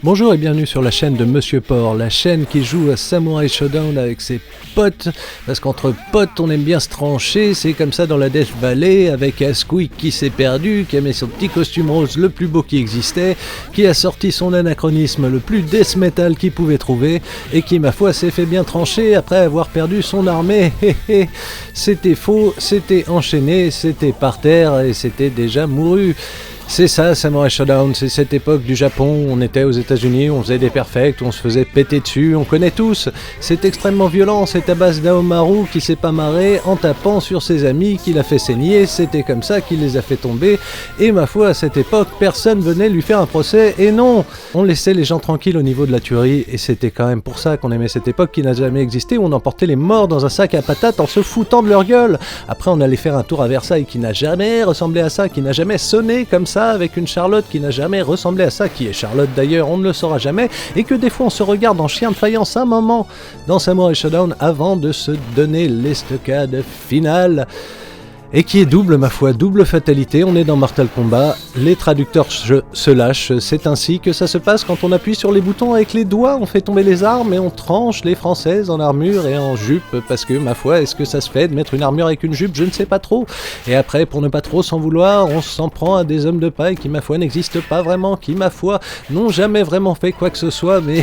Bonjour et bienvenue sur la chaîne de Monsieur Porc, la chaîne qui joue à Samurai Shodown avec ses potes, parce qu'entre potes on aime bien se trancher, c'est comme ça dans la Death Valley, avec Asquith qui s'est perdu, qui a mis son petit costume rose le plus beau qui existait, qui a sorti son anachronisme le plus death metal qu'il pouvait trouver, et qui ma foi s'est fait bien trancher après avoir perdu son armée. C'était faux, c'était enchaîné, c'était par terre et c'était déjà mouru. C'est ça, Samurai Shodown, c'est cette époque du Japon, on était aux États-Unis, on faisait des perfects, on se faisait péter dessus, on connaît tous. C'est extrêmement violent, c'est à base d'Aomaru qui s'est pas marré en tapant sur ses amis, qui l'a fait saigner, c'était comme ça qu'il les a fait tomber. Et ma foi, à cette époque, personne venait lui faire un procès, et non, on laissait les gens tranquilles au niveau de la tuerie, et c'était quand même pour ça qu'on aimait cette époque qui n'a jamais existé, où on emportait les morts dans un sac à patates en se foutant de leur gueule. Après, on allait faire un tour à Versailles qui n'a jamais ressemblé à ça, qui n'a jamais sonné comme ça, avec une Charlotte qui n'a jamais ressemblé à ça, qui est Charlotte d'ailleurs, on ne le saura jamais, et que des fois on se regarde en chien de faïence un moment dans Samurai Shodown avant de se donner l'estocade finale. Et qui est double, ma foi, double fatalité, on est dans Mortal Kombat, les traducteurs se lâchent, c'est ainsi que ça se passe quand on appuie sur les boutons avec les doigts, on fait tomber les armes et on tranche les françaises en armure et en jupe, parce que, ma foi, est-ce que ça se fait de mettre une armure avec une jupe? Je ne sais pas trop. Et après, pour ne pas trop s'en vouloir, on s'en prend à des hommes de paille qui, ma foi, n'existent pas vraiment, qui, ma foi, n'ont jamais vraiment fait quoi que ce soit, mais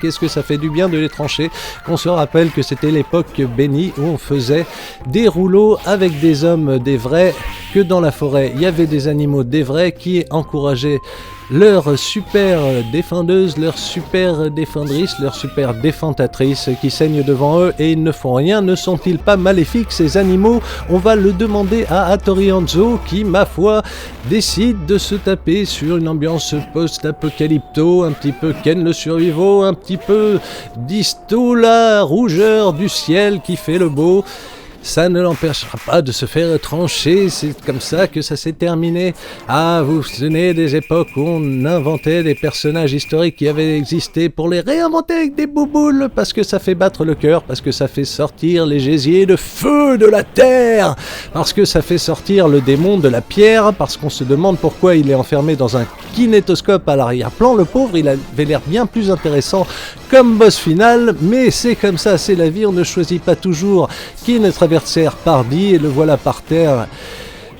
qu'est-ce que ça fait du bien de les trancher, qu'on se rappelle que c'était l'époque bénie où on faisait des rouleaux avec des hommes des vrais, que dans la forêt il y avait des animaux des vrais qui encourageaient leurs super défendeuses, leurs super défendrices, leurs super défendatrices qui saignent devant eux et ils ne font rien. Ne sont-ils pas maléfiques ces animaux? On va le demander à Hattori Hanzo qui, ma foi, décide de se taper sur une ambiance post-apocalypto, un petit peu Ken le Survival, un petit peu Disto, la rougeur du ciel qui fait le beau. Ça ne l'empêchera pas de se faire trancher, c'est comme ça que ça s'est terminé. Ah, vous vous souvenez des époques où on inventait des personnages historiques qui avaient existé pour les réinventer avec des bouboules, parce que ça fait battre le cœur, parce que ça fait sortir les gésiers de feu de la terre, parce que ça fait sortir le démon de la pierre, parce qu'on se demande pourquoi il est enfermé dans un kinétoscope à l'arrière-plan. Le pauvre, il avait l'air bien plus intéressant comme boss final, mais c'est comme ça, c'est la vie, on ne choisit pas toujours qui notre adversaire pardi, et le voilà par terre.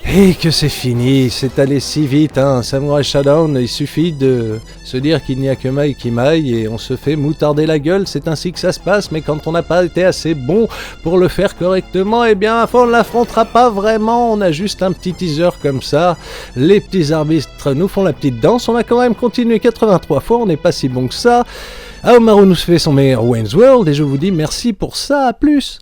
Et que c'est fini, c'est allé si vite, hein. Samurai Shodown, il suffit de se dire qu'il n'y a que Mai qui maille et on se fait moutarder la gueule, c'est ainsi que ça se passe, mais quand on n'a pas été assez bon pour le faire correctement, eh bien on ne l'affrontera pas vraiment, on a juste un petit teaser comme ça, les petits arbitres nous font la petite danse, on a quand même continué 83 fois, on n'est pas si bon que ça. Aomaru nous fait son meilleur Wayne's World et je vous dis merci pour ça, à plus.